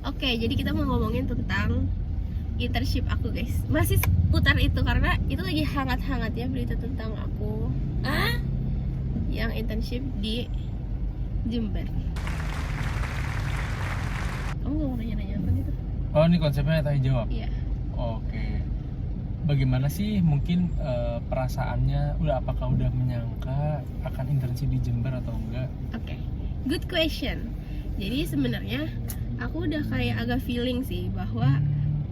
Oke, jadi kita mau ngomongin tentang internship aku guys. Masih putar itu karena itu lagi hangat-hangatnya berita tentang aku yang internship di Jember. Kamu gak mau nanya-nanya apa gitu? Oh, ini konsepnya tanya jawab. Iya. Oke. Bagaimana sih mungkin perasaannya? Apakah udah menyangka akan internship di Jember atau enggak? Oke, good question. Jadi sebenarnya aku udah kayak agak feeling sih bahwa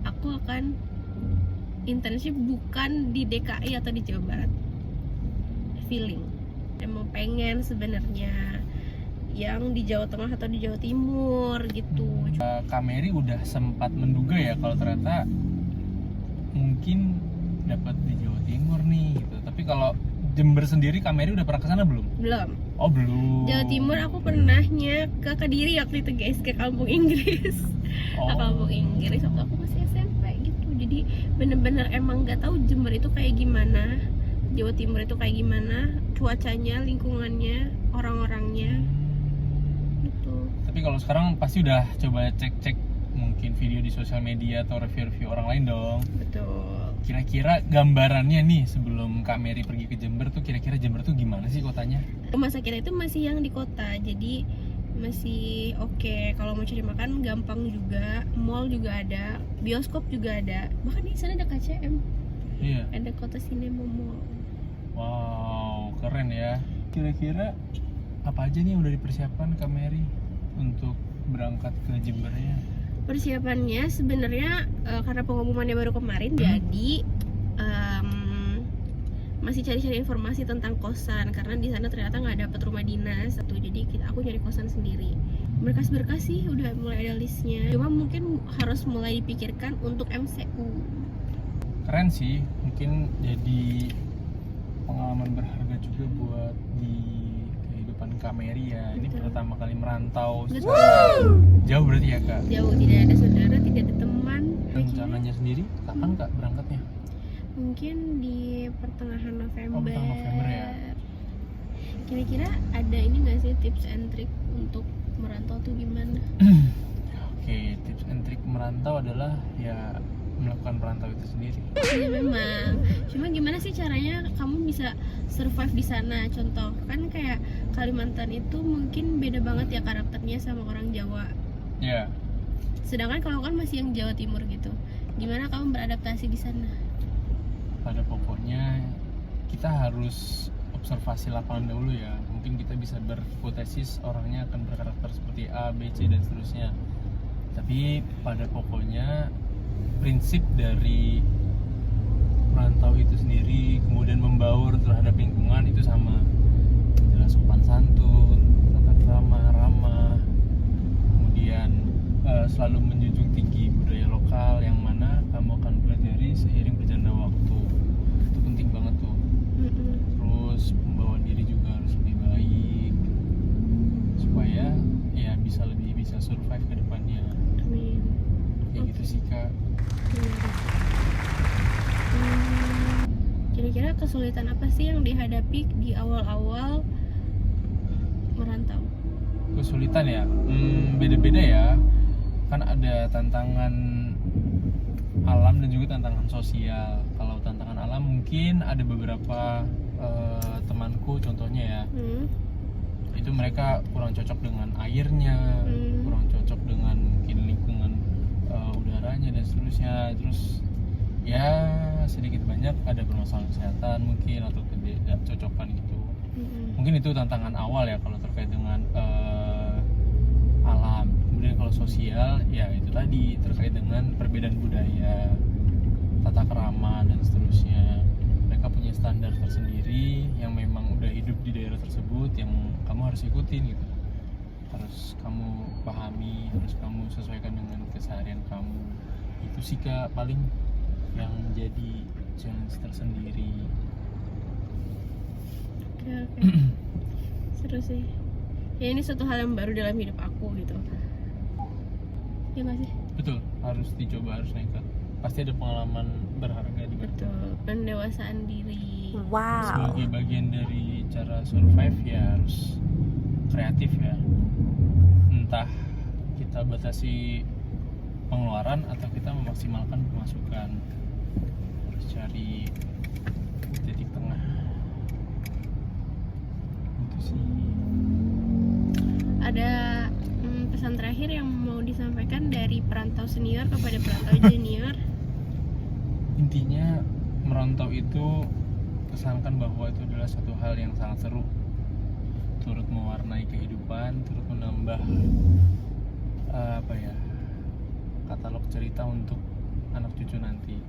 aku akan internship bukan di DKI atau di Jawa Barat. Feeling. Emang pengen sebenarnya yang di Jawa Tengah atau di Jawa Timur gitu. Kak Mary udah sempat menduga ya kalau ternyata mungkin dapat di Jawa Timur nih gitu. Tapi kalau Jember sendiri Kak Mary udah pernah ke sana belum? Belum. Oh, belum. Jawa Timur aku pernahnya ke Kediri waktu itu guys, ke kampung Inggris. Ke kampung Inggris waktu aku masih SMP gitu. Jadi bener-bener emang nggak tahu Jember itu kayak gimana, Jawa Timur itu kayak gimana, cuacanya, lingkungannya, orang-orangnya gitu. Tapi kalau sekarang pasti udah coba cek-cek mungkin video di sosial media atau review-review orang lain dong. Betul. Kira-kira gambarannya nih sebelum Kak Mary pergi ke Jember tuh kira-kira Jember tuh gimana sih kotanya? Rumah sakit itu masih yang di kota, jadi masih oke. Kalau mau cari makan gampang juga, mall juga ada, bioskop juga ada. Bahkan di sana ada KCM, Iya. ada Kota Cinema Mall. Wow, keren ya. Kira-kira apa aja nih yang udah dipersiapkan Kak Mary untuk berangkat ke Jembernya? Persiapannya sebenarnya karena pengumumannya baru kemarin, jadi masih cari-cari informasi tentang kosan karena di sana ternyata nggak dapet rumah dinas satu, jadi aku nyari kosan sendiri. Berkas-berkas sih udah mulai ada listnya, cuma mungkin harus mulai dipikirkan untuk MCU. Keren sih, mungkin jadi pengalaman berharga juga buat di kehidupan Kak Mary ya. Ini Betul. pertama kali merantau Betul. jauh berarti ya Kak? Jauh, tidak ada saudara, tidak ada teman. Rencananya sendiri kapan Kak berangkatnya? Mungkin di pertengahan November. Oh, pertengahan November ya. Kira-kira ada ini nggak sih tips and trick untuk merantau tuh gimana? Oke, tips and trick merantau adalah ya melakukan perantau itu sendiri. Iya memang. Cuma gimana sih caranya kamu bisa survive di sana? Contoh kan kayak Kalimantan itu mungkin beda banget ya karakternya sama orang Jawa. Ya, Sedangkan kalau kan masih yang Jawa Timur gitu. Gimana kamu beradaptasi di sana? pada pokoknya kita harus observasi lapangan dahulu ya. Mungkin kita bisa berhipotesis orangnya akan berkarakter seperti A, B, C dan seterusnya. Tapi pada pokoknya prinsip dari merantau itu sendiri kemudian membaur terhadap lingkungan itu sama. Jelas sopan santun, tata krama, ramah, kemudian selalu menjunjung tinggi budaya lokal yang mana kamu akan pelajari seiring berjalannya waktu. Itu penting banget tuh. Terus pembawaan diri juga harus lebih baik supaya ya bisa survive ke depannya. Amin. Kayak gitu sih Kak. Kira-kira kesulitan apa sih yang dihadapi di awal-awal merantau? Kesulitan ya, beda-beda ya. Kan ada tantangan alam dan juga tantangan sosial. Kalau tantangan alam mungkin ada beberapa temanku contohnya ya, itu mereka kurang cocok dengan airnya, kurang cocok dengan mungkin lingkungan udaranya dan seterusnya. Terus ya sedikit banyak ada permasalahan kesehatan mungkin atau ketidakcocokan gitu. Mungkin itu tantangan awal ya kalau terkait dengan alam. Kemudian kalau sosial ya itu tadi terkait dengan perbedaan budaya, tata krama dan seterusnya. Mereka punya standar tersendiri yang memang udah hidup di daerah tersebut yang kamu harus ikutin gitu. Harus kamu pahami, harus kamu sesuaikan dengan keseharian kamu. Itu sih Kak paling yang jadi challenge tersendiri. Oke. Seru sih. Ya ini suatu hal yang baru dalam hidup aku gitu. Ya nggak sih? Betul, harus dicoba, harus nekat. Pasti ada pengalaman berharga di balik. Betul. Pendewasaan diri. Sebagai bagian dari cara survive ya harus kreatif ya. Entah kita batasi pengeluaran atau kita memaksimalkan pemasukan. Harus cari titik tengah. Itu sih. Ada pesan terakhir yang mau disampaikan dari perantau senior kepada perantau junior? Intinya merantau itu kesankan bahwa itu adalah suatu hal yang sangat seru, turut mewarnai kehidupan, turut menambah katalog cerita untuk anak cucu nanti.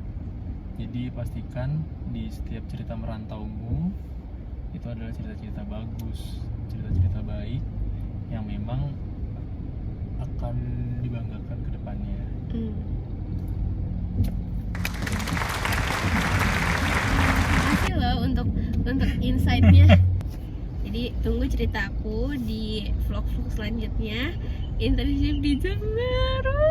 Jadi pastikan di setiap cerita merantaumu itu adalah cerita-cerita bagus, cerita-cerita baik yang memang akan dibanggakan ke depannya. Makasih loh untuk insight-nya. Jadi tunggu ceritaku di vlog-vlog selanjutnya. Internship di Jember.